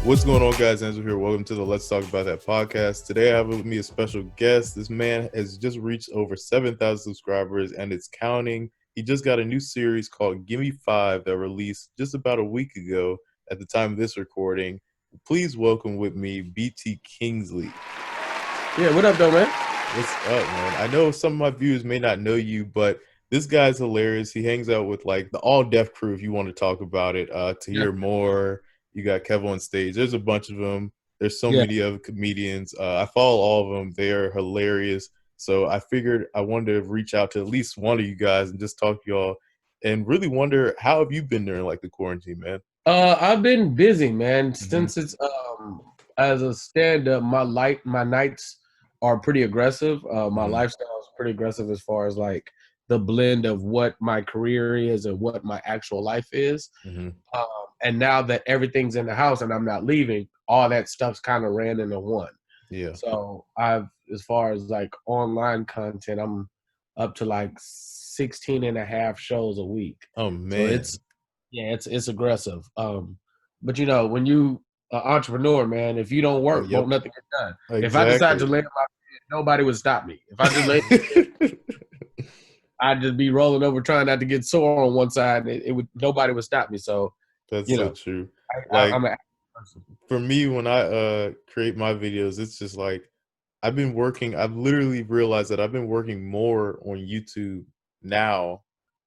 What's going on, guys? Angelo here. Welcome to the Let's Talk About That podcast. Today I have with me a special guest. This man has just reached over 7,000 subscribers and it's counting. He just got a new series called Gimme 5 that released just about a week ago at the time of this recording. Please welcome with me BT Kingsley. Yeah, what up, though, man? What's up, man? I know some of my viewers may not know you, but this guy's hilarious. He hangs out with like the all deaf crew, if you want to talk about it. TahirMoore. You got Kev on stage. There's a bunch of them. There's so many other comedians. I follow all of them. They are hilarious. So I figured I wanted to reach out to at least one of you guys and just talk to y'all and really wonder, how have you been during like the quarantine, man? I've been busy, man. Since it's as a stand-up, my nights are pretty aggressive. My lifestyle is pretty aggressive as far as like the blend of what my career is and what my actual life is. And now that everything's in the house and I'm not leaving, all that stuff's kind of ran into one. Yeah. So as far as like online content, I'm up to like 16 and a half shows a week. Oh man. So it's aggressive. But you know, when you an entrepreneur, man, if you don't work, won't nothing get done. Exactly. If I decide to lay on my bed, nobody would stop me. If I just lay I'd just be rolling over trying not to get sore on one side. Nobody would stop me. So that's so true. I'm an person. For me, when I create my videos, it's just like I've literally realized that I've been working more on YouTube now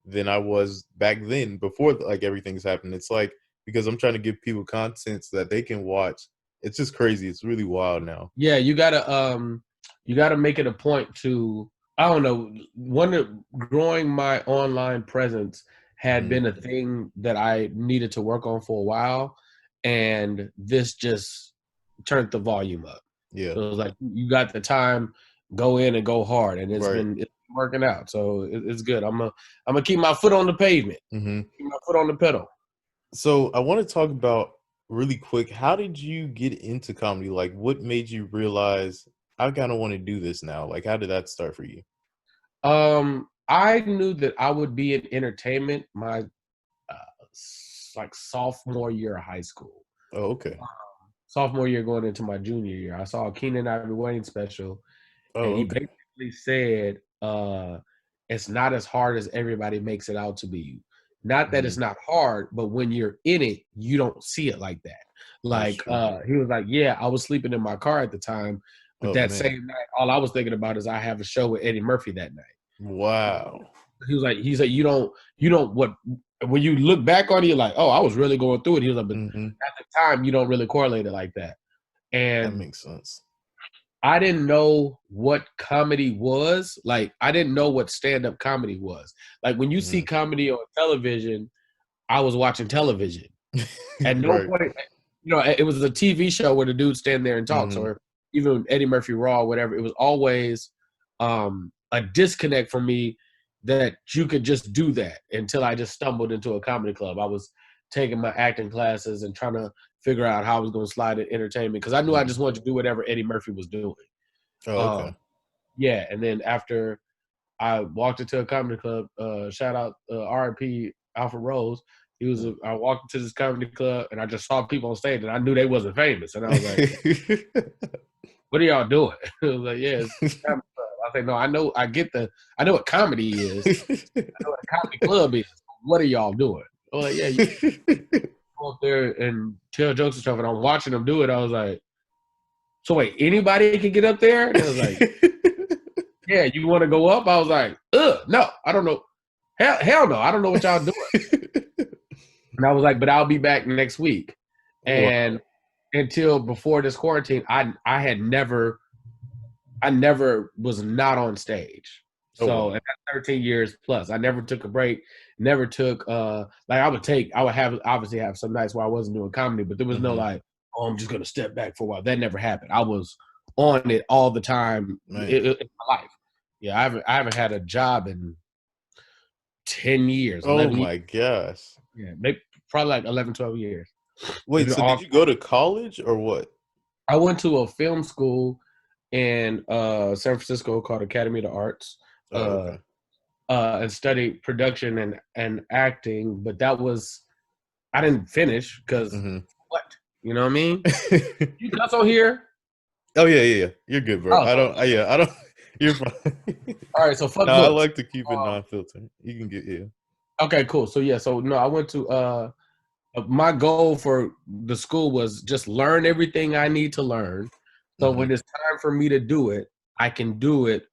than I was back then before like everything's happened. It's like because I'm trying to give people content so that they can watch. It's just crazy. It's really wild now. Yeah, you gotta make it a point to, I don't know, growing my online presence had been a thing that I needed to work on for a while, and this just turned the volume up. Yeah. So it was like, you got the time, go in and go hard, and it's been working out. So it's good. I'm gonna keep my foot on the pavement, keep my foot on the pedal. So I want to talk about really quick, how did you get into comedy? Like, what made you realize I kind of want to do this now? Like, how did that start for you? I knew that I would be in entertainment my like sophomore year of high school. Oh, okay. Sophomore year going into my junior year, I saw a Keenan Ivory Wayans special, and he basically said, it's not as hard as everybody makes it out to be. Not that it's not hard, but when you're in it, you don't see it like that. Like, he was like, yeah, I was sleeping in my car at the time, but same night, all I was thinking about is I have a show with Eddie Murphy that night. Wow. He said, you don't what, when you look back on it, you're like, oh, I was really going through it. He was like, but at the time, you don't really correlate it like that. And that makes sense. I didn't know what comedy was. Like, I didn't know what stand-up comedy was. Like, when you see comedy on television, I was watching television. At no point, it was a TV show where the dude stand there and talks, or even Eddie Murphy Raw, or whatever. It was always a disconnect for me that you could just do that until I just stumbled into a comedy club. I was taking my acting classes and trying to figure out how I was going to slide in entertainment, because I knew I just wanted to do whatever Eddie Murphy was doing. Oh, okay. Yeah, and then after I walked into a comedy club, shout out R.I.P. Alfred Rose. I walked into this comedy club and I just saw people on stage and I knew they wasn't famous. And I was like, what are y'all doing? I was like, yeah, it's comedy club. I said, no, I know what comedy is. I know what a comedy club is. What are y'all doing? I was like, yeah, you go up there and tell jokes and stuff, and I'm watching them do it. I was like, so wait, anybody can get up there? And I was like, yeah, you want to go up? I was like, no, I don't know. Hell no, I don't know what y'all doing. And I was like, but I'll be back next week. And until before this quarantine, I never was not on stage. So in that 13 years plus, I never took a break, never took I would obviously have some nights where I wasn't doing comedy, but there was no like, oh, I'm just gonna step back for a while. That never happened. I was on it all the time in my life. Yeah, I haven't had a job in 10 years. Oh my gosh. Yeah, maybe probably like 11, 12 years. Wait, so did you go to college or what? I went to a film school in San Francisco called Academy of the Arts. And studied production and acting, but I didn't finish because what? You know what I mean? You cuss on here? Oh yeah. You're good, bro. Oh, I don't. You're fine. all right. So fuck No, I books. like to keep it non-filtered. You can get Okay, cool. So yeah, so no, I went to my goal for the school was just learn everything I need to learn. So when it's time for me to do it, I can do it.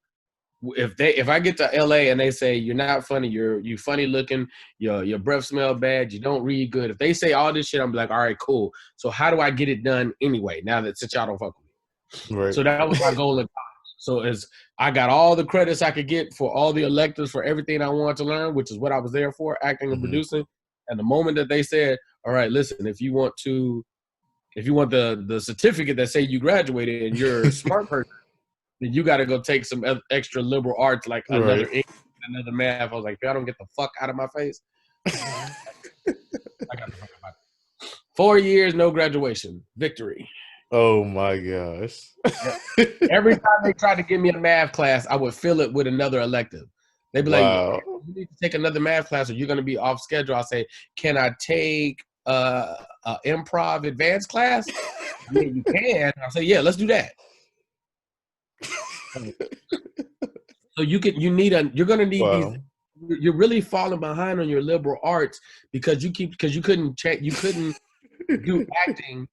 If I get to LA and they say you're not funny, you funny looking, your breath smell bad, you don't read good. If they say all this shit, I'm like, all right, cool. So how do I get it done anyway? Now that since y'all don't fuck with me, right. so that was my goal in college. So as I got all the credits I could get for all the electives for everything I wanted to learn, which is what I was there for, acting and producing. And the moment that they said, all right, listen, if you want the certificate that say you graduated and you're a smart person, then you got to go take some extra liberal arts like another English, another math. I was like, if I don't get the fuck out of my face, I got the fuck out. 4 years, no graduation, victory. Oh my gosh. Every time they tried to give me a math class, I would fill it with another elective. They'd be like, you need to take another math class or you're going to be off schedule. I say, can I take an improv advanced class? I mean, you can. I say, yeah, let's do that. So you're going to need these. You're really falling behind on your liberal arts because you couldn't do acting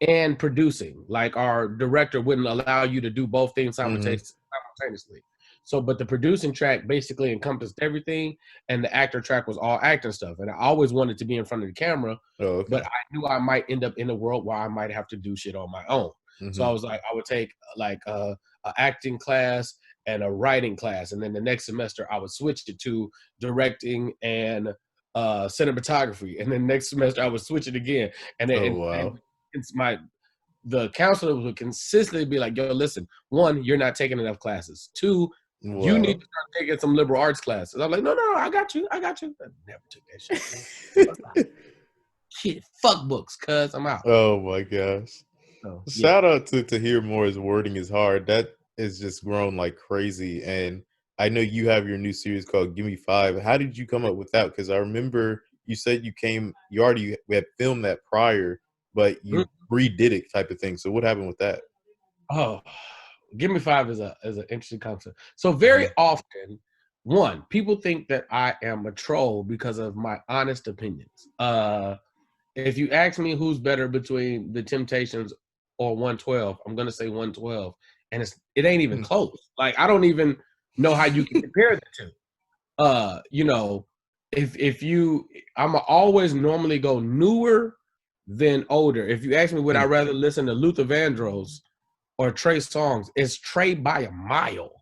and producing. Like our director wouldn't allow you to do both things simultaneously. So, but the producing track basically encompassed everything, and the actor track was all acting stuff. And I always wanted to be in front of the camera, but I knew I might end up in a world where I might have to do shit on my own. So I was like, I would take like a acting class and a writing class, and then the next semester I would switch it to directing and cinematography, and then next semester I would switch it again. And then the counselor would consistently be like, yo, listen, one, you're not taking enough classes. Two, you need to start taking some liberal arts classes. I'm like, no, I got you. I never took that shit. Shit, fuck books, cuz I'm out. Oh my gosh. So, shout out to TahirMoore. His wording is hard. That is just grown like crazy. And I know you have your new series called Gimme 5. How did you come up with that? Because I remember you said we had filmed that prior, but you redid it type of thing. So what happened with that? Oh, Gimme 5 is an interesting concept. So very often, one, people think that I am a troll because of my honest opinions. If you ask me who's better between the Temptations or 112, I'm gonna say 112, and it ain't even close. Like I don't even know how you can compare the two. You know, I'm always normally go newer than older. If you ask me, would I rather listen to Luther Vandross or Trey Songz? It's Trey by a mile.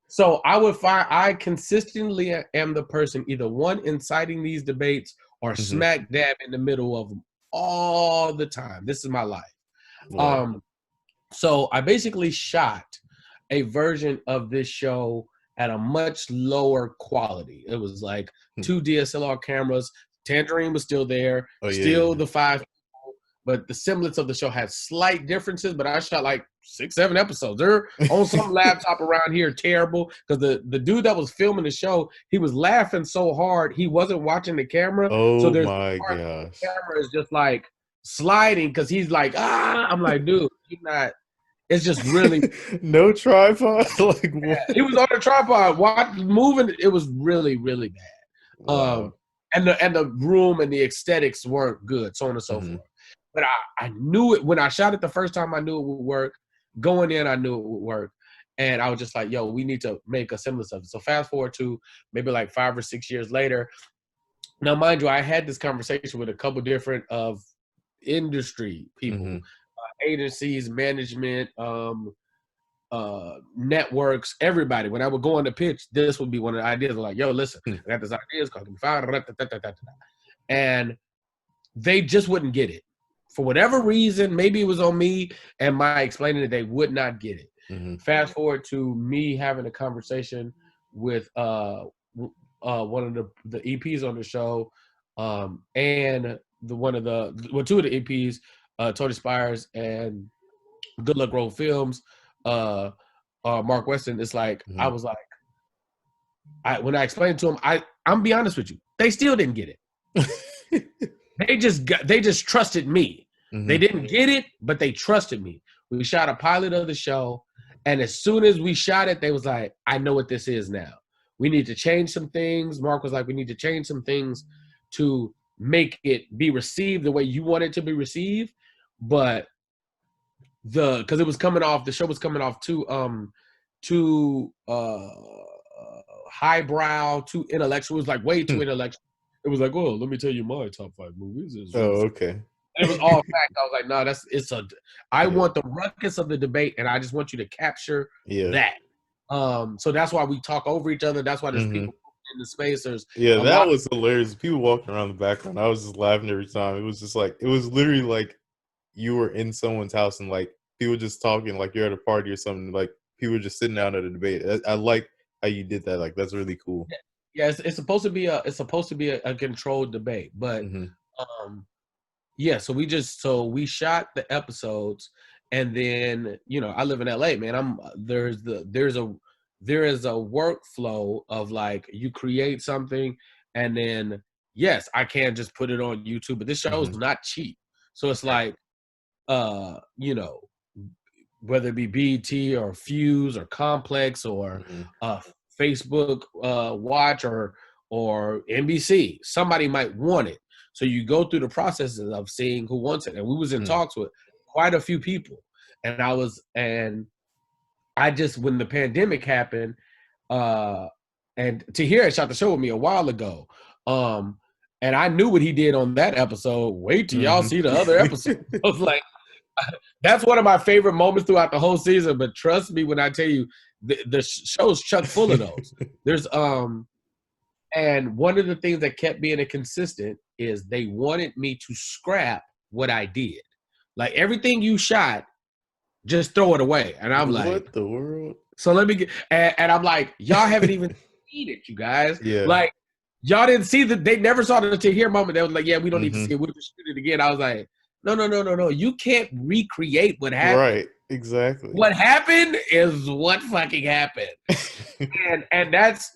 So I consistently am the person either one inciting these debates or smack dab in the middle of them all the time. This is my life. Wow. So I basically shot a version of this show at a much lower quality. It was like 2 DSLR cameras. Tangerine was still there, the 5 people, but the semblance of the show had slight differences, but I shot like 6-7 episodes. They're on some laptop around here, terrible, because the dude that was filming the show, he was laughing so hard, he wasn't watching the camera. Oh my gosh. The camera is just like sliding because he's like, I'm like, dude, you're not. It's just really no tripod. Like what? He was on the tripod, moving. It was really, really bad. Wow. And the room and the aesthetics weren't good, so on and so forth. But I knew it when I shot it the first time. I knew it would work. Going in, I knew it would work, and I was just like, "Yo, we need to make a semblance of it." So fast forward to maybe like 5 or 6 years later. Now, mind you, I had this conversation with a couple different of industry people. Agencies, management, networks, everybody. When I would go on the pitch, this would be one of the ideas. Like, yo, listen, I got this idea. It's called and they just wouldn't get it for whatever reason. Maybe it was on me and my explaining that they would not get it. Fast forward to me having a conversation with one of the EPs on the show, and two of the EPs. Tony Spires and Good Luck Road Films, Mark Weston. It's like I was like, when I explained to him, I'm be honest with you, they still didn't get it. They just trusted me. They didn't get it, but they trusted me. We shot a pilot of the show, and as soon as we shot it, they was like, I know what this is now. We need to change some things. Mark was like, we need to change some things to make it be received the way you want it to be received. But because it was coming off, the show was coming off too highbrow, too intellectual. It was like way too intellectual. It was like, oh, let me tell you my top 5 movies. Okay. And it was all fact. I was like, no, I want the ruckus of the debate, and I just want you to capture that. So that's why we talk over each other. That's why there's people in the space. There's that was hilarious. People walking around the background. I was just laughing every time. It was just like, it was literally like you were in someone's house and like people just talking like you're at a party or something. Like people were just sitting out at a debate. I like how you did that. Like that's really cool. Yeah, it's supposed to be a controlled debate, but yeah. So we shot the episodes, and then I live in LA, man. There is a workflow of like you create something, and then yes, I can just put it on YouTube, but this show is not cheap, so it's like whether it be BT or Fuse or Complex or Facebook Watch or NBC, somebody might want it. So you go through the processes of seeing who wants it. And we was in talks with quite a few people. And I just, when the pandemic happened, and Tahir had shot the show with me a while ago. And I knew what he did on that episode. Wait till y'all see the other episode. I was like, that's one of my favorite moments throughout the whole season. But trust me when I tell you, the show's chock full of those. There's and one of the things that kept being consistent is they wanted me to scrap what I did. Like everything you shot, just throw it away. And I'm like, what the world? So let me get, and I'm like, y'all haven't even seen it, you guys. Yeah. Like y'all didn't see they never saw the Tahir moment. They was like, yeah, we don't need to see it. We'll just shoot it again. I was like, no. You can't recreate what happened. Right, exactly. What happened is what fucking happened. and that's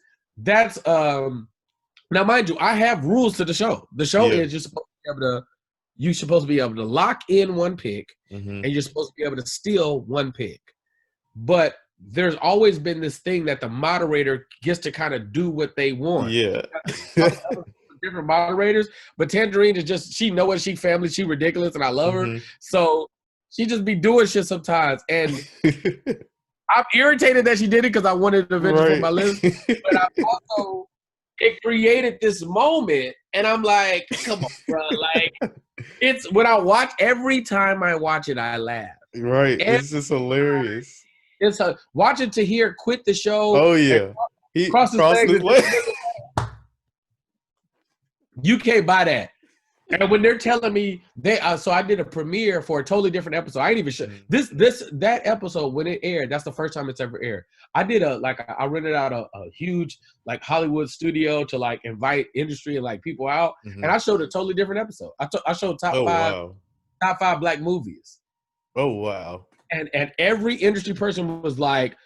now mind you, I have rules to the show. The show is you're supposed to be able to lock in one pick, and you're supposed to be able to steal one pick. But there's always been this thing that the moderator gets to kind of do what they want. Yeah. Different moderators, but Tangerine is just, she know what she family, she ridiculous, and I love her. So she just be doing shit sometimes. And I'm irritated that she did it because I wanted to eventually put my list. But I also, it created this moment, and I'm like, come on, bro. Like, it's when I watch, every time I watch it, I laugh. Right. It's just hilarious. It's watching Tahir quit the show. Oh, yeah. He crossed his legs. You can't buy that. And when they're telling me so I did a premiere for a totally different episode. I ain't even sure that episode when it aired. That's the first time it's ever aired. I did I rented out a huge like Hollywood studio to like invite industry and like people out, and I showed a totally different episode. I showed top five black movies. Oh wow! And every industry person was like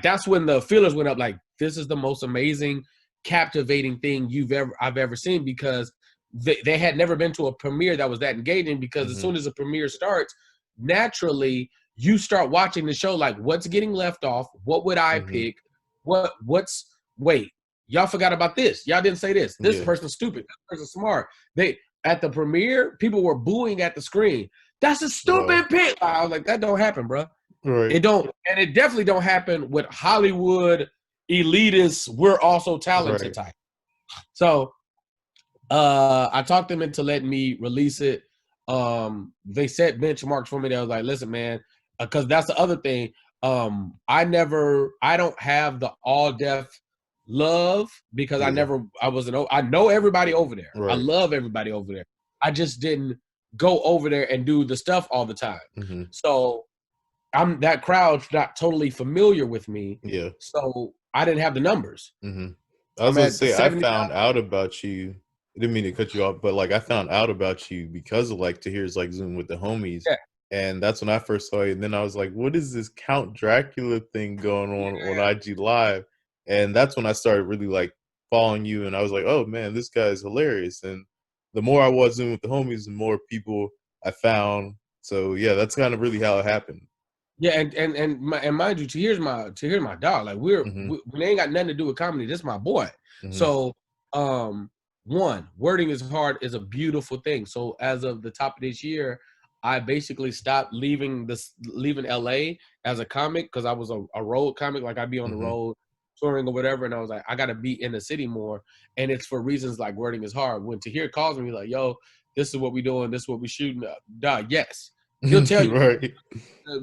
that's when the feelers went up. Like, this is the most amazing, captivating thing I've ever seen, because they had never been to a premiere that was that engaging, because as soon as a premiere starts, naturally you start watching the show like, what's getting left off? What would I pick? Wait, y'all forgot about this. Y'all didn't say this. This person's stupid. This person's smart. At the premiere, people were booing at the screen. That's a stupid pick. I was like, that don't happen, bro. Right. It don't, and it definitely don't happen with Hollywood elitists. We're also talented type. So I talked them into letting me release it. They set benchmarks for me. They was like, listen, man, because that's the other thing. I don't have the all deaf love, because I know everybody over there. Right. I love everybody over there. I just didn't go over there and do the stuff all the time. So that crowd's not totally familiar with me. Yeah. So I didn't have the numbers. I was going to say, I found out about you. I didn't mean to cut you off, but like I found out about you because of like Tahir's like Zoom with the homies. Yeah. And that's when I first saw you. And then I was like, what is this Count Dracula thing going on IG Live? And that's when I started really like following you. And I was like, oh man, this guy is hilarious. And the more I was in with the homies, the more people I found. So yeah, that's kind of really how it happened. Yeah, and mind you, Tahir's my dog. Like Mm-hmm. we ain't got nothing to do with comedy. This is my boy. Mm-hmm. So one, wording is hard is a beautiful thing. So as of the top of this year, I basically stopped leaving LA as a comic because I was a road comic. Like I'd be on the Mm-hmm. road touring or whatever, and I was like, I gotta be in the city more. And it's for reasons like wording is hard. When Tahir calls me like, yo, this is what we doing, this is what we shooting. Dog, yes. He'll tell you Right.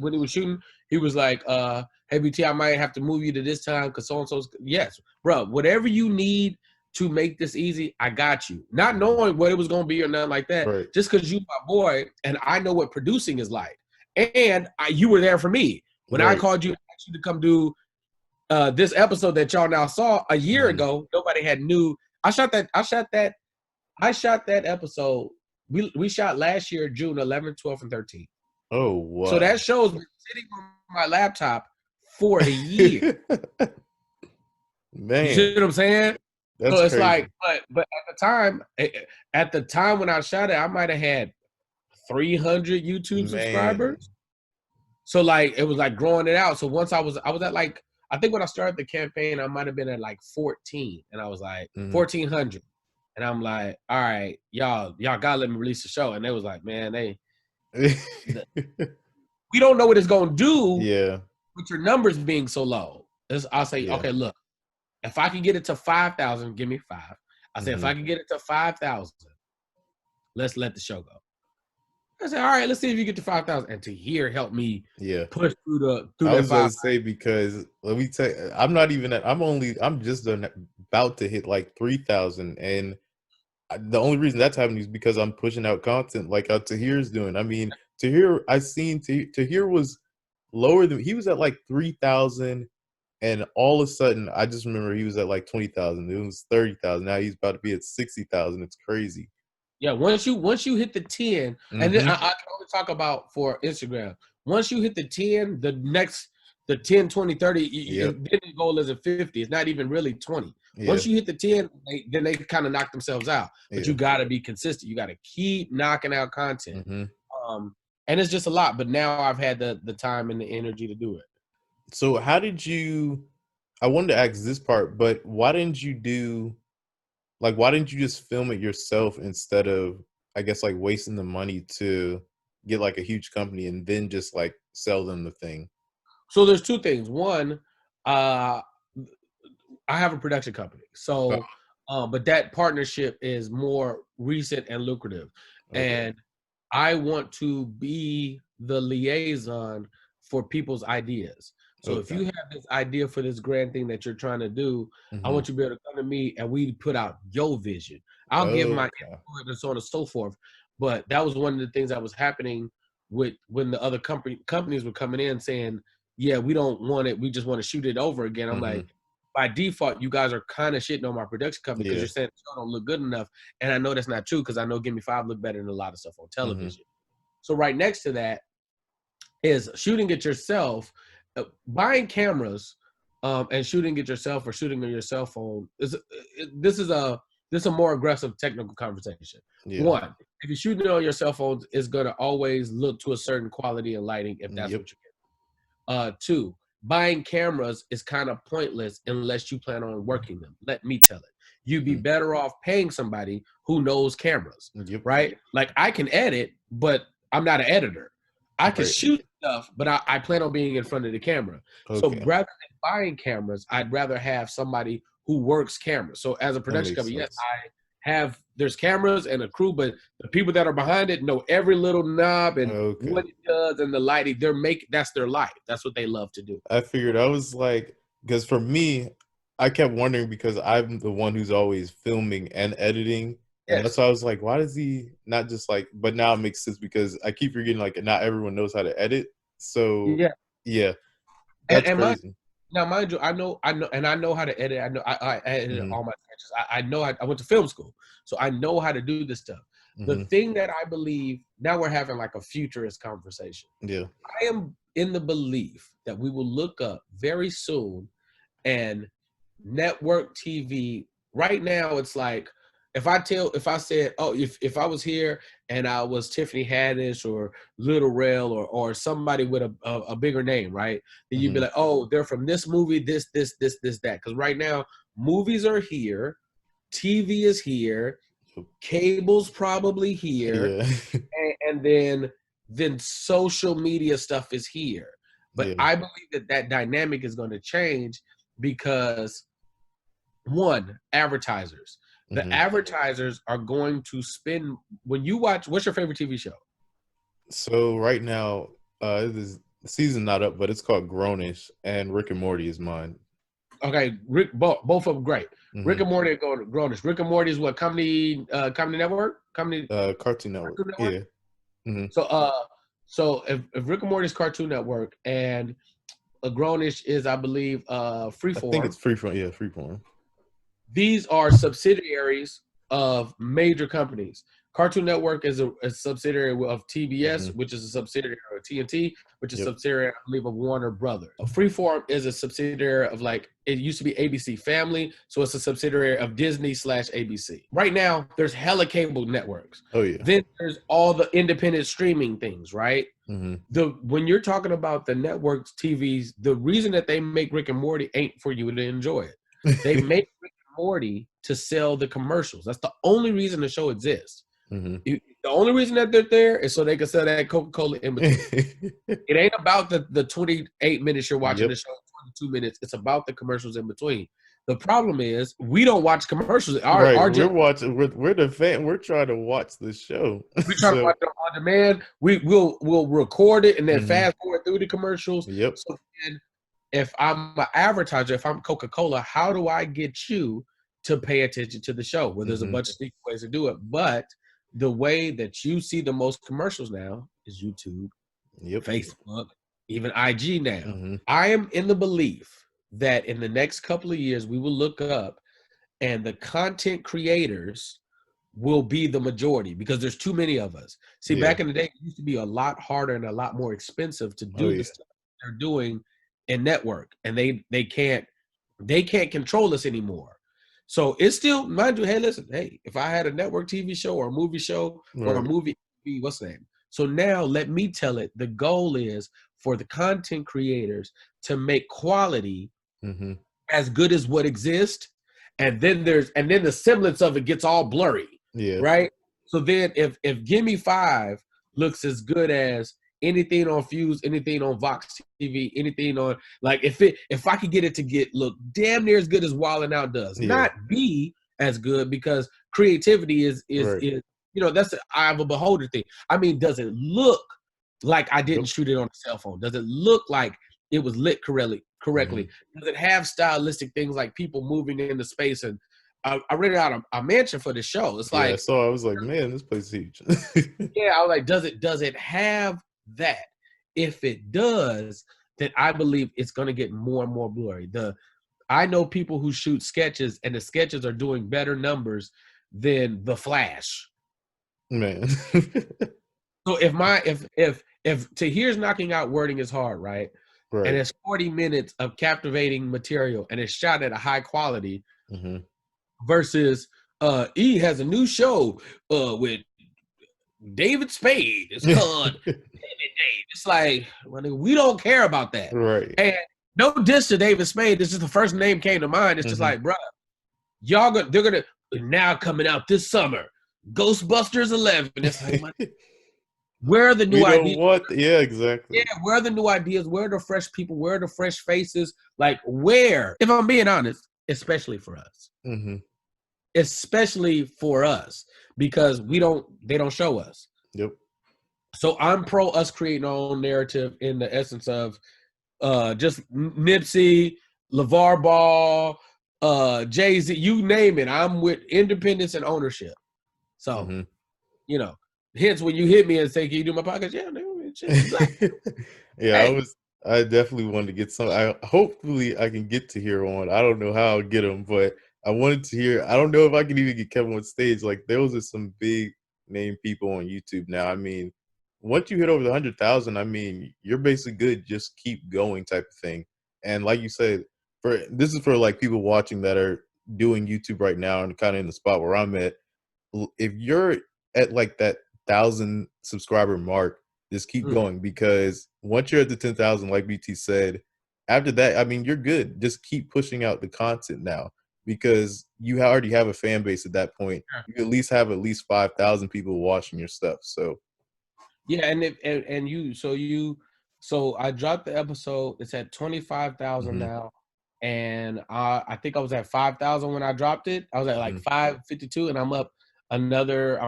when he was shooting, he was like, hey BT, I might have to move you to this time because so and so's yes, bro. Whatever you need to make this easy, I got you. Not knowing what it was gonna be or nothing like that. Right. Just because you my boy and I know what producing is like. And you were there for me. When I Right. called you, asked you to come do this episode that y'all now saw a year ago, nobody had knew. I shot that episode. We shot last year, June 11th, 12th, and 13th. Oh wow. So that show's been sitting on my laptop for a year. Man, you see what I'm saying? that's So it's crazy. like, but at the time when I shot it, I might have had 300 YouTube subscribers. So like it was like growing it out. So once I was at like, I think when I started the campaign, I might have been at like 14, and I was like 1,400, and I'm like, all right, y'all gotta let me release the show. And they was like, man, we don't know what it's gonna do. Yeah. With your numbers being so low. I'll say, okay, look, if I can get it to 5,000, give me 5. I said, if I can get it to 5,000, let's let the show go. I said, all right, let's see if you get to 5,000. And Tahir helped me push through that. I was going to say, because let me tell you, I'm just about to hit like 3,000. And the only reason that's happening is because I'm pushing out content like how Tahir's doing. I mean, Tahir was lower than, he was at like 3,000. And all of a sudden, I just remember he was at like 20,000. It was 30,000. Now he's about to be at 60,000. It's crazy. Yeah, once you hit the 10, and then I can only talk about for Instagram. Once you hit the 10, the 10, 20, 30, then the goal is at 50. It's not even really 20. Once you hit the 10, then they kind of knock themselves out. But you got to be consistent. You got to keep knocking out content. And it's just a lot. But now I've had the time and the energy to do it. So how did you, I wanted to ask this part, but why didn't you just film it yourself instead of, I guess, like wasting the money to get like a huge company and then just like sell them the thing? So there's two things. One, I have a production company. So, but that partnership is more recent and lucrative. Okay. And I want to be the liaison for people's ideas. So if you have this idea for this grand thing that you're trying to do, I want you to be able to come to me and we put out your vision. I'll give my input and so on and so forth. But that was one of the things that was happening with when the other companies were coming in saying, yeah, we don't want it. We just want to shoot it over again. I'm like, by default, you guys are kind of shitting on my production company because you're saying the show don't look good enough. And I know that's not true because I know Gimme 5 look better than a lot of stuff on television. So right next to that is shooting it yourself. Buying cameras and shooting it yourself or shooting on your cell phone this is a more aggressive technical conversation. One, if you're shooting it on your cell phone, it's going to always look to a certain quality and lighting if that's what you're getting. Two, buying cameras is kind of pointless unless you plan on working them. Let me tell it. You'd be better off paying somebody who knows cameras, right? Like I can edit, but I'm not an editor. I can shoot stuff, but I plan on being in front of the camera. So rather than buying cameras, I'd rather have somebody who works cameras. So as a production company, yes, there's cameras and a crew, but the people that are behind it know every little knob and what it does and the lighting. That's their life. That's what they love to do. I figured, I was like, because for me, I kept wondering because I'm the one who's always filming and editing. And that's why I was like, why does he not just like, but now it makes sense because I keep forgetting like not everyone knows how to edit. So that's crazy. Now, mind you, I know how to edit. I know I edited all my sketches. I know I went to film school, so I know how to do this stuff. The thing that I believe, now we're having like a futurist conversation. I am in the belief that we will look up very soon and network TV. Right now, it's like if I said, oh, if I was here and I was Tiffany Haddish or Little Rel or somebody with a bigger name, right? Then you'd be like, oh, they're from this movie, this, that. Because right now, movies are here, TV is here, cable's probably here, Yeah. and then social media stuff is here. But Yeah. I believe that dynamic is going to change because, one, advertisers. The advertisers are going to spend, when you watch, what's your favorite TV show? So right now, the season not up, but it's called Grownish, and Rick and Morty is mine. Okay, both of them great. Rick and Morty are going Grownish. Rick and Morty is what, Comedy Network? Cartoon Network. Yeah. So if Rick and Morty is Cartoon Network and Grownish is, I believe, Freeform. I think it's Freeform. Yeah, Freeform. These are subsidiaries of major companies. Cartoon Network is a subsidiary of TBS, which is a subsidiary of TNT, which is a subsidiary, I believe, of Warner Brothers. Freeform is a subsidiary of, like, it used to be ABC Family, so it's a subsidiary of Disney/ABC. Right now, there's hella cable networks. Oh yeah. Then there's all the independent streaming things, right? When you're talking about the networks, TVs, the reason that they make Rick and Morty ain't for you to enjoy it. They make Rick and Morty to sell the commercials. That's the only reason the show exists. The only reason that they're there is so they can sell that Coca-Cola in between. It ain't about the 28 minutes you're watching the show, 22 minutes. It's about the commercials in between. The problem is we don't watch commercials. We're watching. We're the fan. We're trying to watch the show. We try to watch it on demand. We'll record it and then fast forward through the commercials. So then, if I'm an advertiser, if I'm Coca-Cola, how do I get you to pay attention to the show? Well, there's a bunch of sneaky ways to do it, but the way that you see the most commercials now is YouTube, Facebook, even IG now. I am in the belief that in the next couple of years, we will look up and the content creators will be the majority because there's too many of us. See, back in the day, it used to be a lot harder and a lot more expensive to do the stuff they're doing in network, and they can't control us anymore. So it's still, mind you, hey, listen, hey, if I had a network TV show or a movie show or a movie, what's the name? So now let me tell it. The goal is for the content creators to make quality as good as what exists. And then the semblance of it gets all blurry. Right. So then if Gimme 5 looks as good as anything on Fuse, anything on Vox TV, anything on, like, if I could get it to look damn near as good as Wildin' Out does, not be as good, because creativity is that's the eye of a beholder thing. I mean, does it look like I didn't shoot it on a cell phone? Does it look like it was lit correctly? Does it have stylistic things like people moving into space? And I rented out a mansion for the show. It's like, so I was like, man, this place is huge. I was like, does it have that? If it does, then I believe it's going to get more and more blurry. I know people who shoot sketches, and the sketches are doing better numbers than The Flash. Man. So if Tahir's knocking out wording is hard, right? And it's 40 minutes of captivating material, and it's shot at a high quality, versus E has a new show with David Spade. It's called David Dave. It's like, well, we don't care about that. Right. And no diss to David Spade. It's just the first name came to mind. It's just like, bro, they're gonna now coming out this summer, Ghostbusters 11. It's like, where are the new ideas? Yeah, exactly. Yeah, where are the new ideas? Where are the fresh people? Where are the fresh faces? Like, where? If I'm being honest, especially for us. Especially for us, because they don't show us. So I'm pro us creating our own narrative in the essence of just Nipsey, LeVar Ball, Jay-Z, you name it. I'm with independence and ownership. So, hence when you hit me and say, can you do my podcast? I definitely wanted to get some. Hopefully I can get Tahir on. I don't know how I'll get him, but I wanted to hear. I don't know if I can even get Kevin on stage. Like, those are some big name people on YouTube now. I mean, once you hit over the 100,000, I mean, you're basically good. Just keep going, type of thing. And like you said, this is for like people watching that are doing YouTube right now and kind of in the spot where I'm at. if you're at like that 1,000 subscriber mark, just keep going, because once you're at the 10,000, like BT said, after that, I mean, you're good. Just keep pushing out the content now, because you already have a fan base at that point. You at least have at least 5,000 people watching your stuff. So yeah, so I dropped the episode. It's at 25,000 now, and I think I was at 5,000 when I dropped it. I was at like 552, and I'm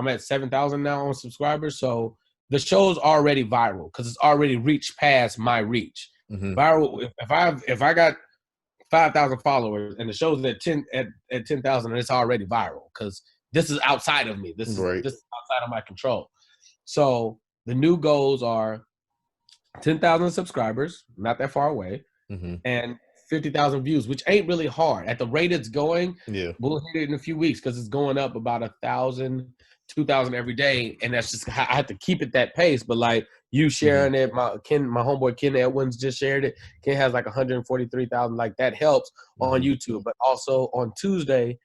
at 7,000 now on subscribers. So the show's already viral because it's already reached past my reach. Viral. If I got 5,000 followers and the show's at 10,000, and it's already viral because this is outside of me. This is outside of my control. So the new goals are 10,000 subscribers, not that far away, and 50,000 views, which ain't really hard. At the rate it's going, we'll hit it in a few weeks because it's going up about 1,000, 2,000 every day, and that's just, I have to keep it that pace. But like you sharing it, my homeboy Ken Edwins just shared it. Ken has like 143,000. Like that helps on YouTube, but also on Tuesday,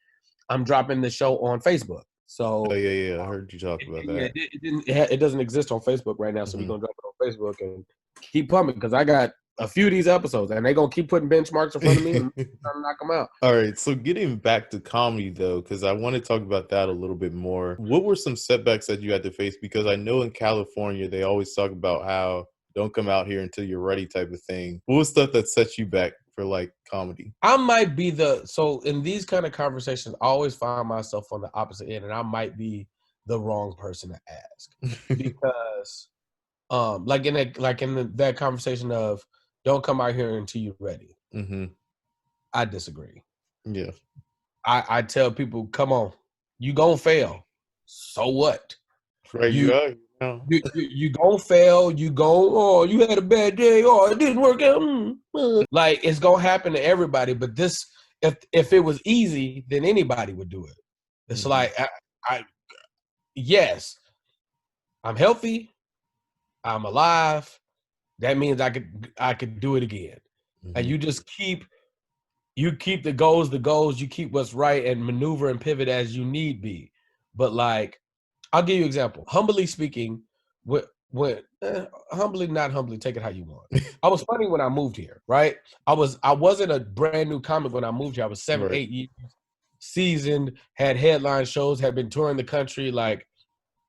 I'm dropping the show on Facebook. So I heard you talk about that. It doesn't exist on Facebook right now, so we're gonna drop it on Facebook and keep pumping because I got a few of these episodes, and they're gonna keep putting benchmarks in front of me and trying to knock them out. All right, so getting back to comedy though, because I want to talk about that a little bit more. What were some setbacks that you had to face? Because I know in California they always talk about how don't come out here until you're ready type of thing. What was stuff that set you back for like comedy? I might be so in these kind of conversations, I always find myself on the opposite end, and I might be the wrong person to ask because, like in that conversation of don't come out here until you're ready. I disagree. Yeah, I tell people, come on, you gonna fail. So what? Right, you gonna fail. You had a bad day. Oh, it didn't work out. Like it's gonna happen to everybody. But this, if it was easy, then anybody would do it. It's like yes, I'm healthy. I'm alive. That means I could do it again. And you just keep the goals, you keep what's right and maneuver and pivot as you need be. But like, I'll give you an example. Humbly speaking, humbly, not humbly, take it how you want. I was funny when I moved here, right? I wasn't a brand new comic when I moved here. I was 8 years seasoned, had headline shows, had been touring the country. Like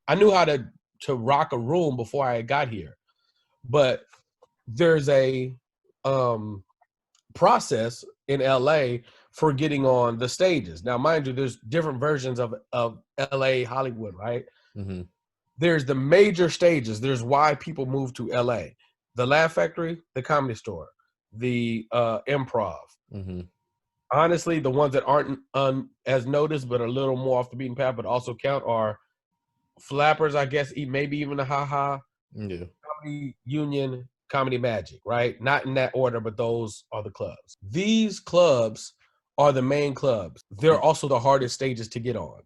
I knew how to rock a room before I got here. But there's a process in LA for getting on the stages. Now, mind you, there's different versions of LA Hollywood, right? There's the major stages. There's why people move to LA. The Laugh Factory, the Comedy Store, the Improv. Honestly, the ones that aren't as noticed but are a little more off the beaten path but also count are Flappers, I guess, maybe even the Ha Ha, Comedy Union, Comedy Magic, right? Not in that order, but those are the clubs. These clubs are the main clubs. They're also the hardest stages to get on.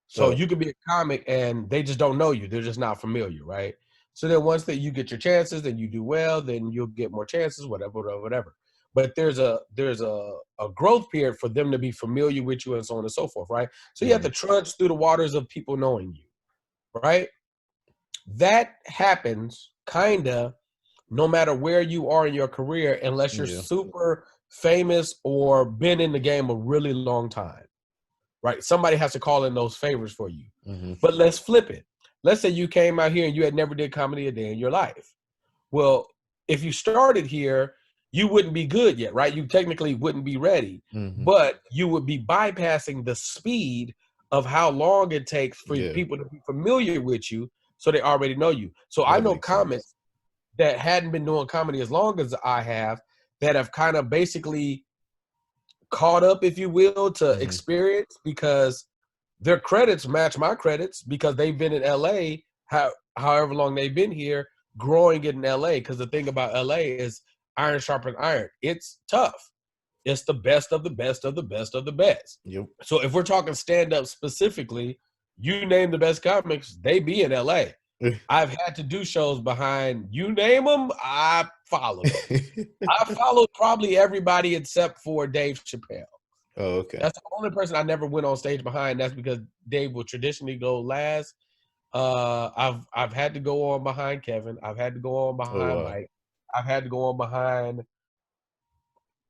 So you could be a comic and they just don't know you. They're just not familiar, right? So then once that you get your chances and you do well, then you'll get more chances, whatever. But there's a growth period for them to be familiar with you and so on and so forth, right? So you have to trudge through the waters of people knowing you, right? That happens kind of no matter where you are in your career, unless you're super famous or been in the game a really long time, right? Somebody has to call in those favors for you. But let's flip it. Let's say you came out here and you had never did comedy a day in your life. Well, if you started here, you wouldn't be good yet, right? You technically wouldn't be ready, but you would be bypassing the speed of how long it takes for people to be familiar with you so they already know you. So I know comics that hadn't been doing comedy as long as I have, that have kind of basically caught up, if you will, to experience because their credits match my credits because they've been in LA however long they've been here, growing it in LA. Because the thing about LA is iron sharpens iron. It's tough. It's the best of the best of the best of the best. So if we're talking stand-up specifically, you name the best comics, they be in LA. I've had to do shows behind, you name them, I followed them. I followed probably everybody except for Dave Chappelle. Oh, okay. That's the only person I never went on stage behind. That's because they will traditionally go last. I've had to go on behind Kevin. I've had to go on Oh, behind wow. Mike. I've had to go on behind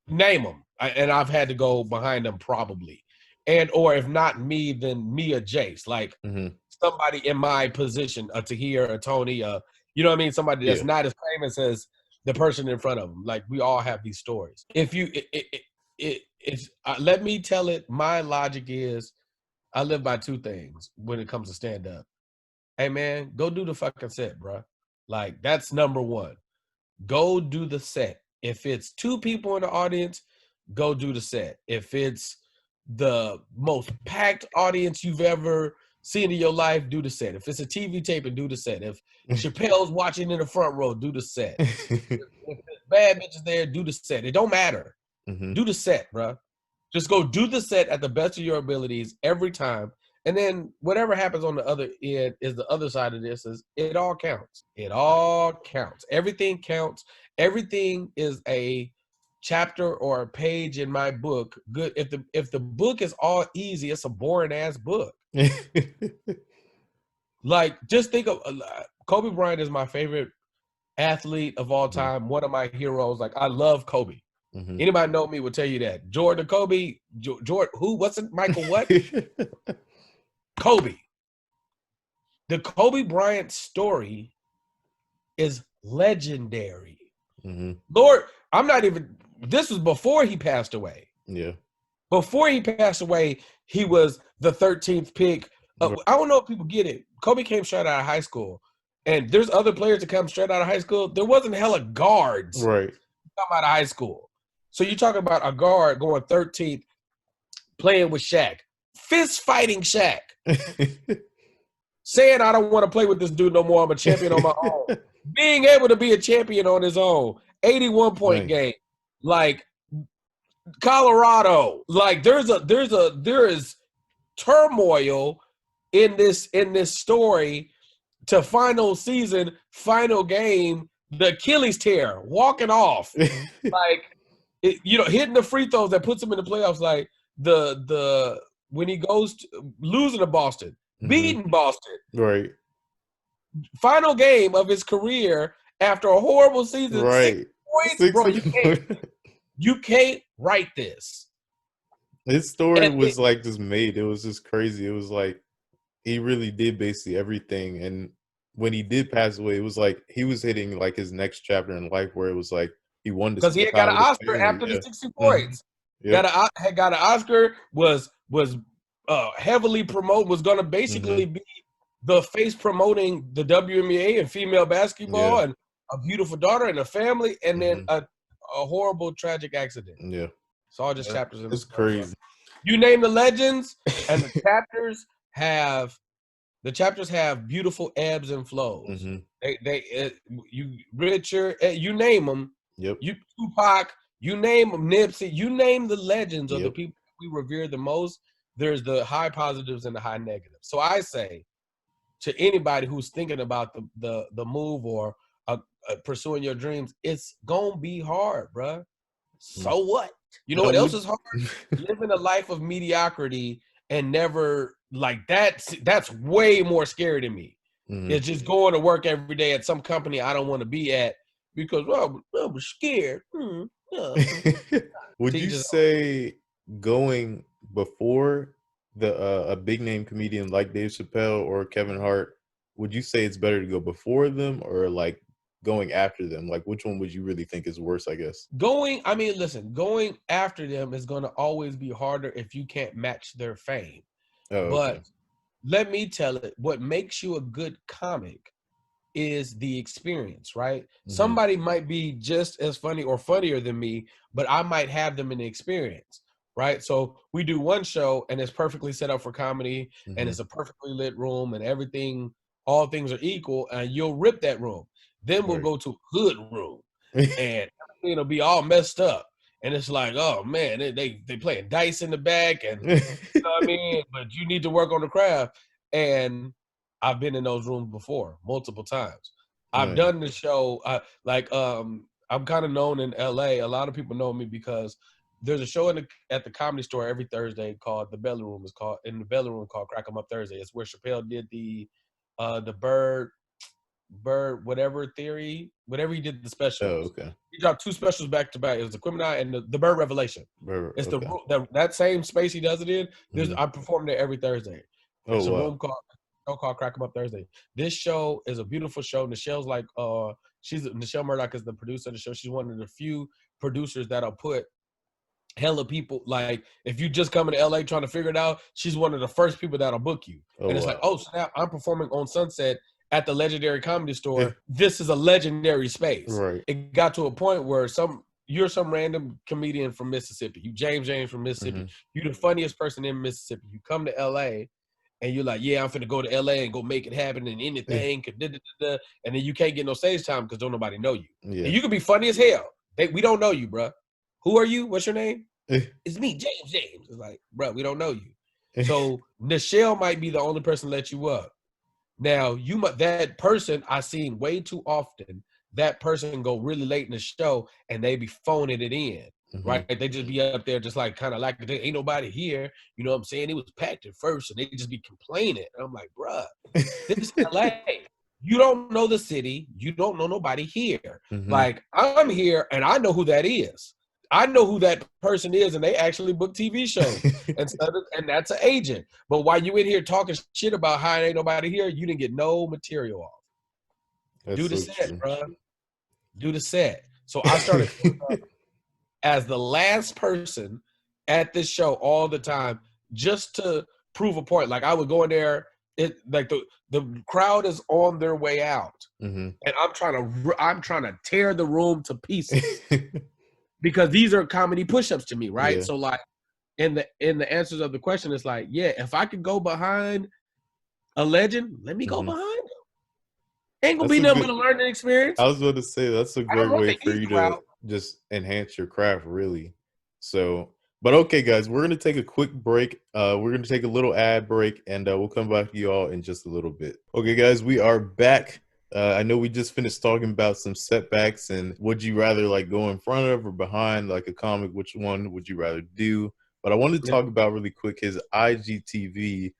name them, and I've had to go behind them probably, and or if not me, then me or Jace, like Mhm. somebody in my position, a Tahir, a Tony, you know what I mean, somebody that's Yeah. not as famous as the person in front of them. Like we all have these stories. If you, it's let me tell it. My logic is, I live by two things when it comes to stand up. Hey man, go do the fucking set, bro. Like that's number one. Go do the set. If it's two people in the audience, go do the set. If it's the most packed audience you've ever seen in your life, do the set. If it's a TV taping, do the set. If Chappelle's watching in the front row, do the set. If there's bad bitches there, do the set. It don't matter. Mhm. Do the set, bro. Just go do the set at the best of your abilities every time. And then whatever happens on the other end is the other side of this is it all counts. It all counts. Everything counts. Everything is a chapter or a page in my book. Good. If the book is all easy, it's a boring ass book. Like just think of Kobe Bryant is my favorite athlete of all Mhm. time. One of my heroes. Like I love Kobe. Mhm. Anybody know me will tell you that. Jordan, Kobe, Jordan, who? What's it? Michael, what? Kobe. The Kobe Bryant story is legendary. Mhm. Lord, I'm not even, this was before he passed away. Yeah. Before he passed away, he was the 13th pick. Right. I don't know if people get it. Kobe came straight out of high school. And there's other players that come straight out of high school. There wasn't hella guards Right. come out of high school. So you're talking about a guard going 13th, playing with Shaq, fist fighting Shaq, saying I don't want to play with this dude no more. I'm a champion on my own. Being able to be a champion on his own. 81-point Nice. game. Like Colorado. Like there is turmoil in this story to final season, final game, the Achilles tear, walking off. Like hitting the free throws that puts him in the playoffs. Like the when he goes losing to Boston, Mhm. beating Boston, Right. final game of his career after a horrible season, 6 Right. points, bro. 60 You can't write this. His story And was like just made. It was just crazy. It was like he really did basically everything. And when he did pass away, it was like he was hitting like his next chapter in life where it was like he wanted to because he spend had got time an with his Oscar family. after the Yeah. 60 Mhm. points. Yep. Had got an Oscar, was heavily promote, was gonna basically Mhm. be the face promoting the WNBA and female basketball Yeah. and a beautiful daughter and a family, and then Mhm. a horrible tragic accident. Yeah. It's all just Yeah. chapters in the It's story, bro. crazy. You name the legends, and have the chapters have beautiful ebbs and flows. Mhm. You Richard, you name them, Yep. you Tupac, you name them, Nipsey, you name the legends or the Yep. people we revere the most. There's the high positives and the high negatives. So I say to anybody who's thinking about the move or pursuing your dreams, it's gonna be hard, bruh. Mm. So what? You know what else Would is hard? Living a life of mediocrity and never like that's way more scary to me. Mhm. It's just going to work every day at some company I don't want to be at because well, I'm scared. Yeah. Would you Teachers, say going before the a big name comedian like Dave Chappelle or Kevin Hart, would you say it's better to go before them or like going after them? Like which one would you really think is worse, I guess? I mean, listen, going after them is going to always be harder if you can't match their fame. Oh, But okay. let me tell it, what makes you a good comic is the experience, right? Mhm. Somebody might be just as funny or funnier than me, but I might have them in the experience, right? So we do one show and it's perfectly set up for comedy and Mhm. it's a perfectly lit room and everything, all things are equal, and you'll rip that room. Then we'll Right. go to a hood room and everything will be all messed up. And it's like, oh man, they playing dice in the back and you know what I mean? But you need to work on the craft. And I've been in those rooms before, multiple times. I've Nice. done the show. I'm kind of known in LA. A lot of people know me because there's a show at the Comedy Store every Thursday called The Belly Room. It's called in the Belly Room called Crack 'Em Up Thursday. It's where Chappelle did the bird whatever theory, whatever he did the Oh, specials. okay. He dropped 2 specials back to back. It was the Gemini and the Bird Revelation. It's Okay. that same space he does it in. Mhm. I perform there every Thursday. Oh, It's a wow. room called Crack 'Em Up Thursday. This show is a beautiful show. Michelle's like Michelle Murdoch is the producer of the show. She's one of the few producers that'll put hella people, like if you just coming to LA trying to figure it out, she's one of the first people that'll book you. Oh, And it's wow. like, oh snap, I'm performing on Sunset at the legendary Comedy Store. This is a legendary space. Right. It got to a point where you're some random comedian from Mississippi. You James from Mississippi. Mm-hmm. You're the funniest person in Mississippi. You come to LA and you're like, yeah, I'm finna go to LA and go make it happen and anything. And then you can't get no stage time because don't nobody know you. Yeah. And you could be funny as hell. We don't know you, bro. Who are you? What's your name? It's me, James. It's like, bro, we don't know you. So Nichelle might be the only person to let you up. Now, that person I seen way too often, that person go really late in the show and they be phoning it in, right? They just be up there just like kind of like, there ain't nobody here. You know what I'm saying? It was packed at first and they just be complaining. And I'm like, bruh, this is LA. You don't know the city. You don't know nobody here. Like, I'm here and I know who that is. I know who that person is, and they actually book TV shows, and that's an agent. But while you in here talking shit about how ain't nobody here, you didn't get no material off. Do the set, bro. Do the set. So I started as the last person at this show all the time, just to prove a point. Like I would go in there, like the crowd is on their way out, and I'm trying to tear the room to pieces. Because these are comedy push-ups to me, right? Yeah. So like in the answers of the question, it's like, yeah, if I could go behind a legend, let me go behind him. Ain't gonna be nothing but a learning experience. I was going to say that's a great way for you to just enhance your craft, really. So, but okay, guys, we're gonna take a quick break. We're gonna take a little ad break, and we'll come back to you all in just a little bit. Okay, guys, we are back. I know we just finished talking about some setbacks and would you rather like go in front of or behind like a comic? Which one would you rather do? But I wanted to talk about really quick his IGTV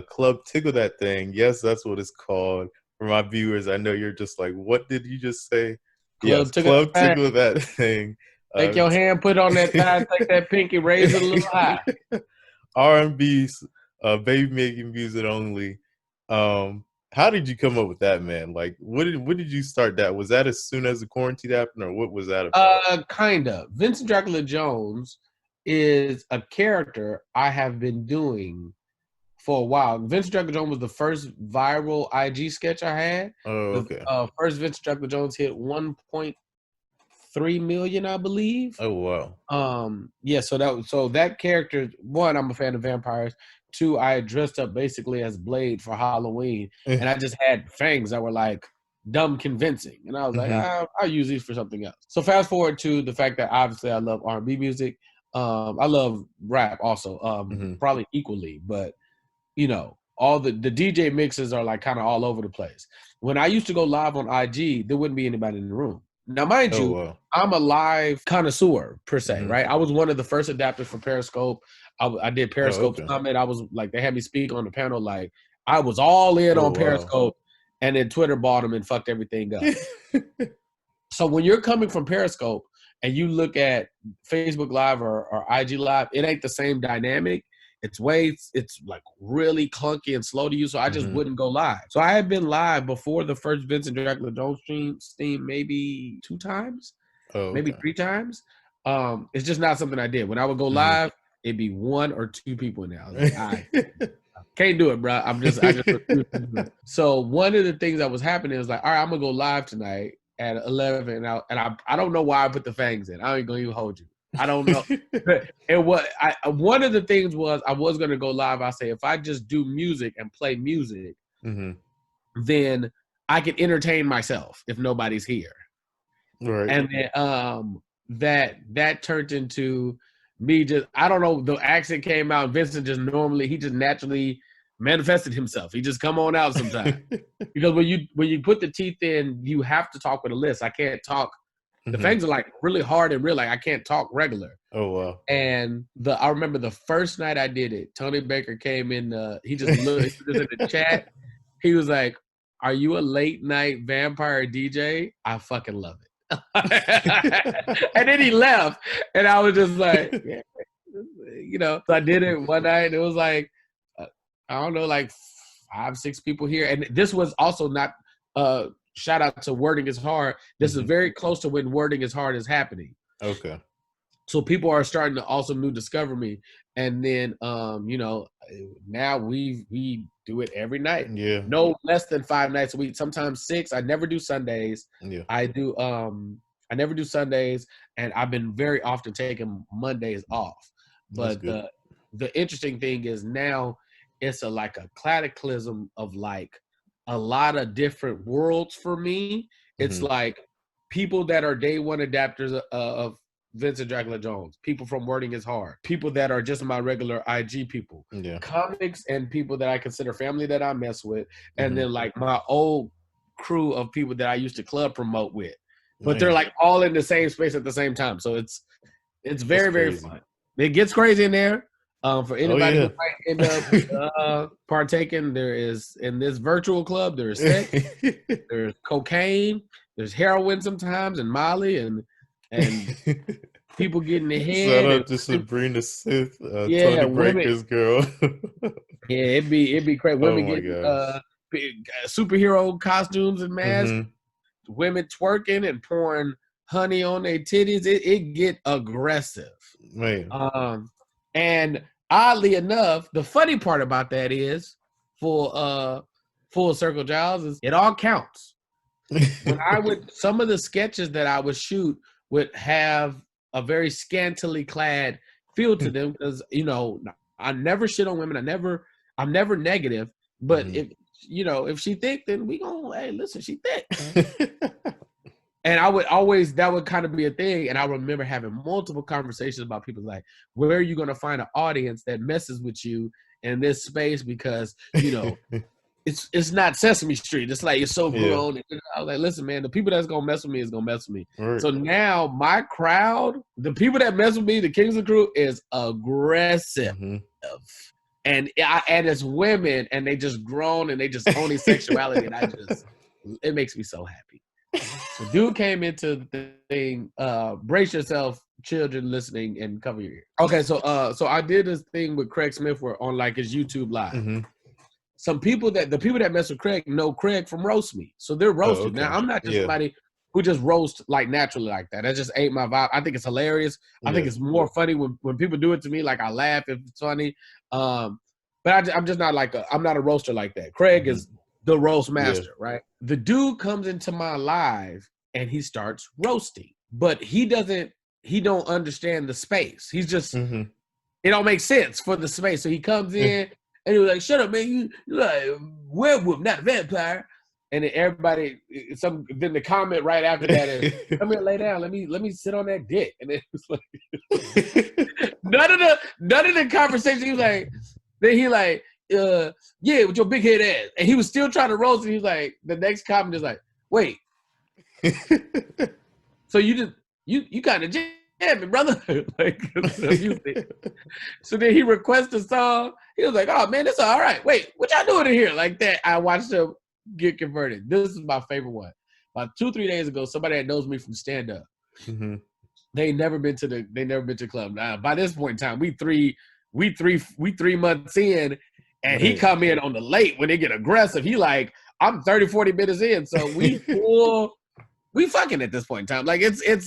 Club Tickle That Thing. Yes, that's what it's called. For my viewers, I know you're just like, what did you just say? Club Tickle That Thing. Take your hand, put it on that thigh, take that pinky, raise it a little high. R&B's, baby making music only. How did you come up with that, man? Like, when did you start that? Was that as soon as the quarantine happened, or what was that about? Kind of. Vincent Dracula Jones is a character I have been doing for a while. Vincent Dracula Jones was the first viral IG sketch I had. Oh, okay. First Vincent Dracula Jones hit 1.3 million, I believe. Oh, wow. Yeah. So that character, one, I'm a fan of vampires. 2, I dressed up basically as Blade for Halloween, and I just had fangs that were like dumb convincing, and I was like, I'll use these for something else. So fast forward to the fact that obviously I love R&B music. I love rap also, probably equally, but you know, all the DJ mixes are like kind of all over the place. When I used to go live on IG, there wouldn't be anybody in the room. Now, mind you, I'm a live connoisseur per se, right? I was one of the first adapters for Periscope. I did Periscope Summit. I was like, they had me speak on the panel. Like, I was all in on Periscope, and then Twitter bought them and fucked everything up. So when you're coming from Periscope and you look at Facebook Live or IG Live, it ain't the same dynamic. It's like really clunky and slow to use. So I just wouldn't go live. So I had been live before the first Vincent Dracula Jones stream maybe 2 times, maybe 3 times. It's just not something I did. When I would go live, it'd be 1 or 2 people in there. I was like, I can't do it, bro. I just refuse to do it. So one of the things that was happening was like, all right, I'm gonna go live tonight at 11, and I don't know why I put the fangs in. I ain't gonna even hold you. I don't know. One of the things was I was gonna go live. I say if I just do music and play music, then I can entertain myself if nobody's here. Right. And then that turned into me just, I don't know, the accent came out. Vincent just naturally manifested himself. He just come on out sometimes. Because when you put the teeth in, you have to talk with a list. I can't talk The fangs are like really hard and real. Like I can't talk regular. Oh wow. And I remember the first night I did it, Tony Baker came in, he just looked he was in the chat. He was like, "Are you a late night vampire DJ? I fucking love it." And then he left. And I was just like, yeah, you know. So I did it one night. It was like, I don't know, like 5, 6 people here. And this was also not shout out to Wording is Hard. This is very close to when Wording is Hard is happening. Okay. So people are starting to also new discover me. And then you know, now we do it every night. Yeah. No less than 5 nights a week, sometimes 6. I never do Sundays. Yeah. I never do Sundays, and I've been very often taking Mondays off. But the interesting thing is now it's like a cataclysm of like a lot of different worlds for me. It's like people that are day one adapters of Vincent Dracula Jones, people from Wording is Hard, people that are just my regular IG people, comics, and people that I consider family that I mess with, and then like my old crew of people that I used to club promote with. But they're like all in the same space at the same time. So it's very, very fun. It gets crazy in there. For anybody who might end up partaking, there is in this virtual club, there's sex, there's cocaine, there's heroin sometimes, and Molly, and people getting the head. Shout out to Sabrina Sith, Tony Breaker's girl. Yeah, it'd be crazy. Women getting superhero costumes and masks. Women twerking and pouring honey on their titties. It get aggressive. Man. And oddly enough, the funny part about that is full circle Giles is it all counts. When some of the sketches that I would shoot would have a very scantily clad feel to them because, you know, I never shit on women. I'm never negative, but if she thick, then we gonna, hey, listen, she thick. And that would kind of be a thing. And I remember having multiple conversations about people like, where are you going to find an audience that messes with you in this space? Because, you know, it's not Sesame Street. It's like, it's so grown. And I was like, listen, man, the people that's going to mess with me is going to mess with me. Right. So now my crowd, the people that mess with me, the Kingsley crew, is aggressive. And it's women, and they just grown, and they just own their sexuality. And it makes me so happy. So dude came into the thing, brace yourself, children listening, and cover your ears. Okay, so I did this thing with Craig Smith where on like his YouTube live. The people that mess with Craig know Craig from Roast Me. So they're roasted. Now I'm not just somebody who just roast like naturally like that. That just ain't my vibe. I think it's hilarious. I think it's more funny when people do it to me. Like I laugh if it's funny. But I'm just not I'm not a roaster like that. Craig is the roast master, right? The dude comes into my live and he starts roasting, but he don't understand the space. He's just, it don't make sense for the space. So he comes in and he was like, shut up, man. You like werewolf, not a vampire. And then everybody, then the comment right after that is, come here, lay down. Let me sit on that dick. And it was like, none of the conversation. He was like, then he like, yeah, with your big head ass. And he was still trying to roast, and he was like, the next comment is like, wait. So you kind of jamming, brother. Like, so then he requested a song. He was like, oh man, that's all right. Wait, what y'all doing in here? Like that. I watched him get converted. This is my favorite one. About 2-3 days ago, somebody that knows me from stand-up. They never been to the club. Now, by this point in time, we three months in. And he come in on the late when they get aggressive. He like, I'm 30, 40 minutes in. So we fucking at this point in time. Like it's a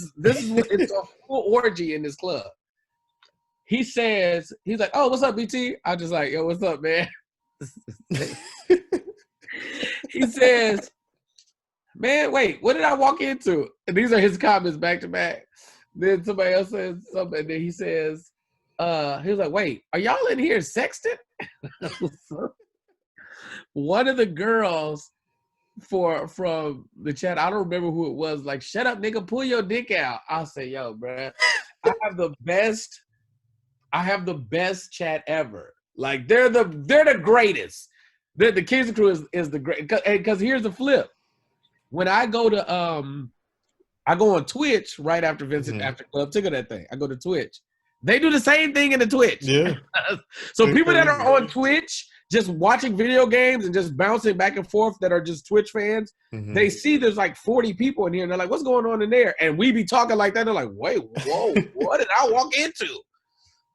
full orgy in this club. He's like, oh, what's up, BT? I'm just like, yo, what's up, man? He says, man, wait, what did I walk into? And these are his comments back to back. Then somebody else says something, and then he says, he was like, wait, are y'all in here sexting? One of the girls from the chat, I don't remember who it was, like, shut up, nigga, pull your dick out. I'll say, yo, bro, I have the best chat ever. Like, they're the greatest. The Kingsley crew is the great. Because here's the flip. When I go to I go on Twitch right after Vincent after Club Ticker that thing. I go to Twitch. They do the same thing in the Twitch. Yeah. So They're people that crazy. are on Twitch just watching video games and just bouncing back and forth that are just Twitch fans, they see there's like 40 people in here and they're like, what's going on in there? And we be talking like that. They're like, wait, whoa, what did I walk into?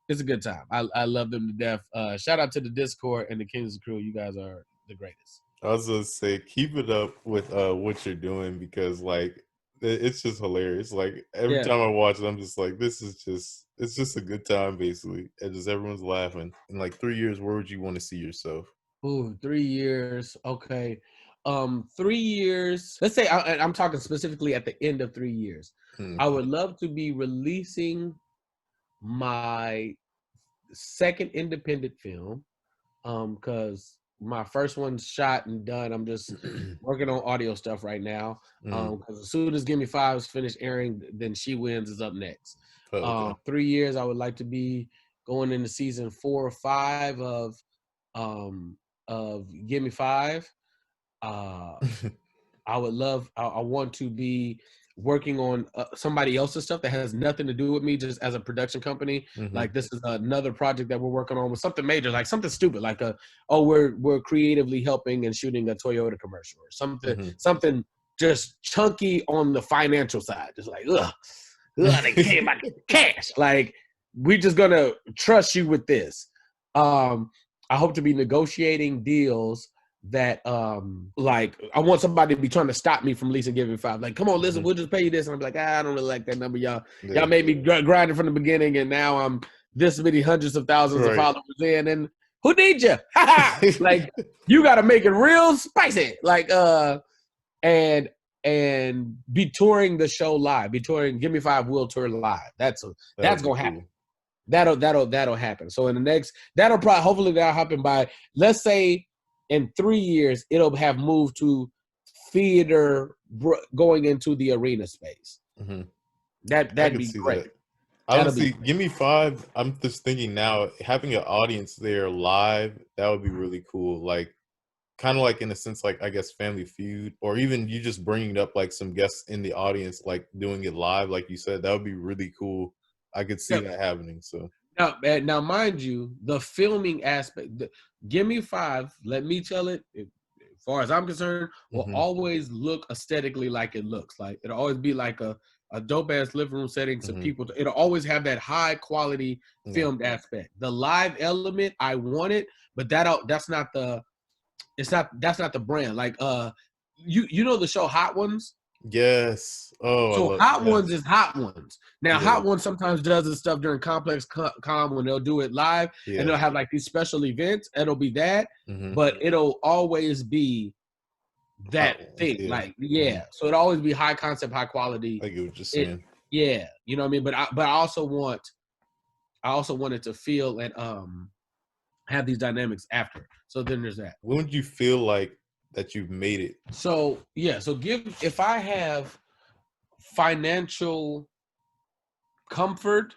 It's a good time. I love them to death. Shout out to the Discord and the Kingsley crew. You guys are the greatest. I was gonna say, keep it up with what you're doing, because like it's just hilarious. Like every time I watch it, I'm just like, it's just a good time basically, and just everyone's laughing. In like 3 years, where would you want to see yourself? Ooh, 3 years. Okay. 3 years. Let's say I'm talking specifically at the end of 3 years. I would love to be releasing my second independent film, because my first one's shot and done. I'm just working on audio stuff right now. Because as soon as Gimme 5 is finished airing, then She Wins is up next. 3 years, I would like to be going into season 4 or 5 of Gimme 5. I would love. I want to be working on somebody else's stuff that has nothing to do with me, just as a production company. Like this is another project that we're working on with something major, like something stupid, like we're creatively helping and shooting a Toyota commercial or something just chunky on the financial side. Just like they came out cash. Like we just gonna trust you with this. I hope to be negotiating deals that like I want somebody to be trying to stop me from leasing Gimme 5. Like, come on, listen, we'll just pay you this. And I'm like, I don't really like that number, y'all. Y'all made me grinding from the beginning, and now I'm this many hundreds of thousands of followers in, and who needs you? Like, you got to make it real spicy. Like, and be touring the show live. Be touring. Gimme 5 will tour live. That's gonna happen. That'll happen. So in the next, hopefully that'll happen by, let's say, in 3 years, it'll have moved to theater, going into the arena space. That'd be great. Honestly, Gimme 5, I'm just thinking now, having an audience there live, that would be really cool. Like, kind of like in a sense, like I guess Family Feud, or even you just bringing up like some guests in the audience, like doing it live, like you said, that would be really cool. I could see that happening. So now, mind you, the filming aspect, Gimme 5, let me tell it, as far as I'm concerned, will always look aesthetically like it looks. Like it'll always be like a dope ass living room setting. So people, it'll always have that high quality filmed aspect. The live element, I want it, but that's not the brand. Like you know the show Hot Ones? Yes. Oh, so Hot Ones is Hot Ones. Now, Hot Ones sometimes does this stuff during Complex Con when they'll do it live, and they'll have like these special events. It'll be that, but it'll always be that thing. Like, so it'll always be high concept, high quality. I get what you're saying. You know what I mean? But I also want it to feel and have these dynamics after. So then there's that. When would you feel like that you've made it? So if I have financial comfort,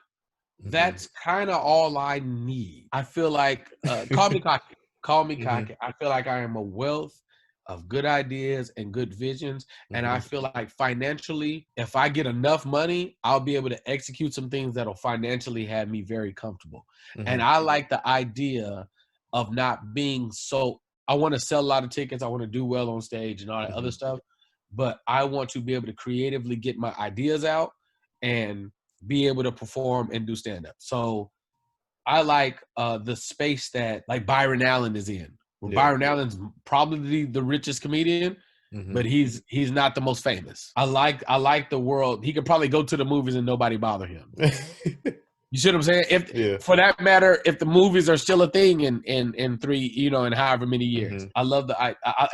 that's kind of all I need. I feel like call me cocky. I feel like I am a wealth of good ideas and good visions, and I feel like financially, if I get enough money, I'll be able to execute some things that'll financially have me very comfortable. And I like the idea of not being so. I want to sell a lot of tickets. I want to do well on stage and all that other stuff. But I want to be able to creatively get my ideas out and be able to perform and do stand-up. So I like the space that like Byron Allen is in. Byron Allen's probably the richest comedian, but he's not the most famous. I like the world. He could probably go to the movies and nobody bother him. You see what I'm saying? If for that matter, if the movies are still a thing in 3, in however many years, I love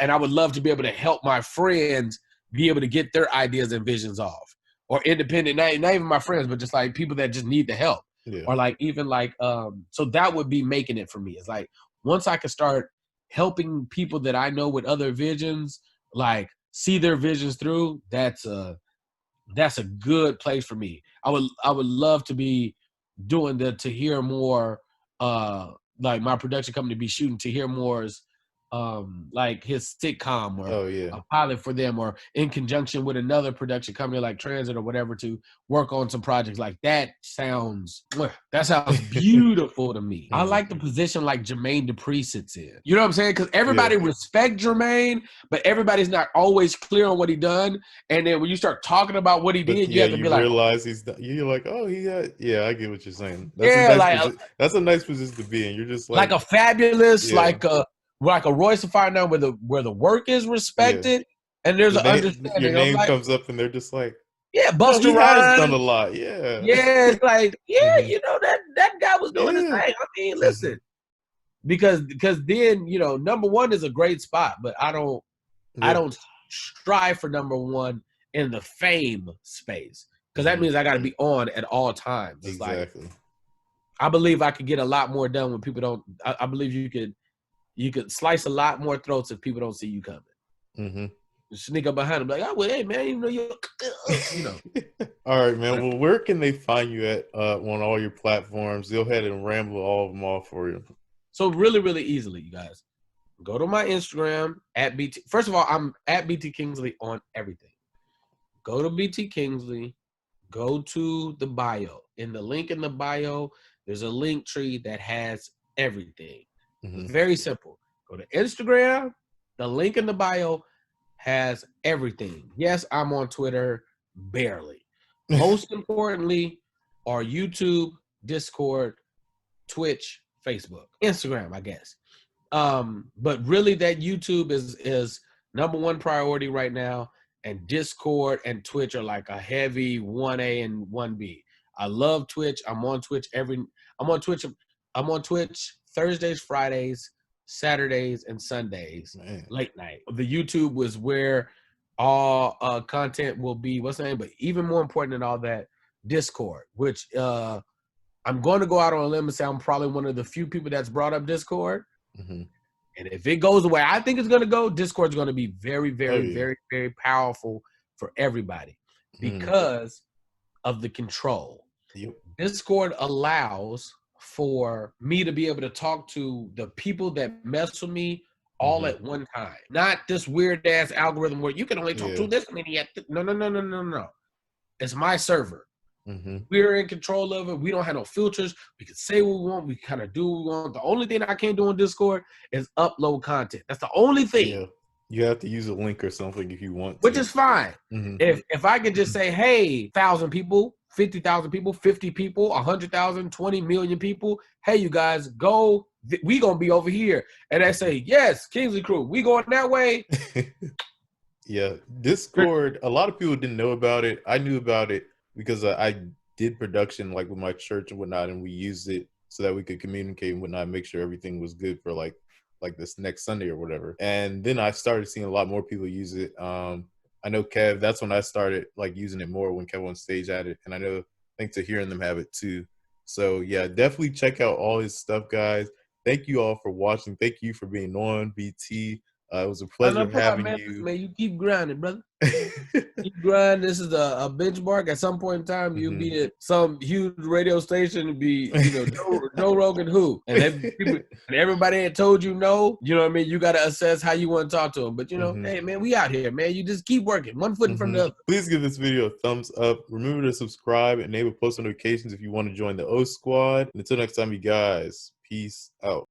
and I would love to be able to help my friends be able to get their ideas and visions off, or independent, not even my friends, but just like people that just need the help, or like even like so that would be making it for me. It's like once I could start helping people that I know with other visions, like see their visions through, that's a good place for me. I would love to be doing the TahirMoore, like my production company be shooting TahirMoore's like his sitcom or Oh yeah. a pilot for them, or in conjunction with another production company like Transit or whatever to work on some projects. Like that sounds beautiful to me. I like the position like Jermaine Dupri sits in. You know what I'm saying? Because everybody respect Jermaine, but everybody's not always clear on what he done. And then when you start talking about what he did, you have to be like, realize you're like, oh, yeah, I get what you're saying. That's yeah, that's a nice position to be in. You're just like a fabulous, yeah. like a Royce Fire where the work is respected and there's an understanding. Your name comes up and they're just like, yeah, no, Busta he has done Rhymes. a lot. Yeah. Yeah, it's like, yeah, you know, that guy was doing his thing. I mean, listen, because then, you know, number one is a great spot, but I don't strive for number one in the fame space, because that means I got to be on at all times. It's exactly. like, I believe I could get a lot more done when people don't. I believe you could slice a lot more throats if people don't see you coming. Sneak up behind them like, oh, well, hey man, you know, you know. All right, man. Well, where can they find you at on all your platforms? Go ahead and ramble all of them off for you. So really, really easily, you guys. Go to my Instagram at BT. First of all, I'm at BT Kingsley on everything. Go to BT Kingsley. Go to the bio. In the link in the bio, there's a link tree that has everything. Very simple. Go to Instagram. The link in the bio has everything. Yes, I'm on Twitter, barely. Most importantly, are YouTube, Discord, Twitch, Facebook, Instagram, I guess. But really that YouTube is number one priority right now, and Discord and Twitch are like a heavy 1A and 1B. I love Twitch. I'm on Twitch Thursdays, Fridays, Saturdays, and Sundays, late night. The YouTube was where all content will be. What's the name? But even more important than all that, Discord, which I'm going to go out on a limb and say I'm probably one of the few people that's brought up Discord. And if it goes the way I think it's going to go, Discord's going to be very, very, very, very powerful for everybody because of the control. Discord allows for me to be able to talk to the people that mess with me all at one time. Not this weird ass algorithm where you can only talk to this many. No. It's my server. We're in control of it. We don't have no filters. We can say what we want. We kind of do what we want. The only thing I can't do on Discord is upload content. That's the only thing. Yeah. You have to use a link or something if you want to. Which is fine. If I could just say, hey, 1,000 people, 50,000 people, 50 people, 100,000, 20 million people, hey, you guys, go. We going to be over here. And I say, yes, Kingsley Crew, we going that way. Yeah. Discord, a lot of people didn't know about it. I knew about it because I did production like with my church and whatnot, and we used it so that we could communicate and whatnot, make sure everything was good for like this next Sunday or whatever. And then I started seeing a lot more people use it. I know Kev, that's when I started like using it more, when Kev on stage had it. And I think Tahir and them have it too. So yeah, definitely check out all his stuff, guys. Thank you all for watching. Thank you for being on, BT. It was a pleasure having you. Man, you keep grinding, brother. Keep grinding. This is a benchmark. At some point in time, you'll be at some huge radio station and be, you know, Joe Rogan who. And everybody had told you no, you know what I mean? You got to assess how you want to talk to them. But, you know, hey, man, we out here, man. You just keep working. One foot in front of the other. Please give this video a thumbs up. Remember to subscribe and enable post notifications if you want to join the O Squad. And until next time, you guys, peace out.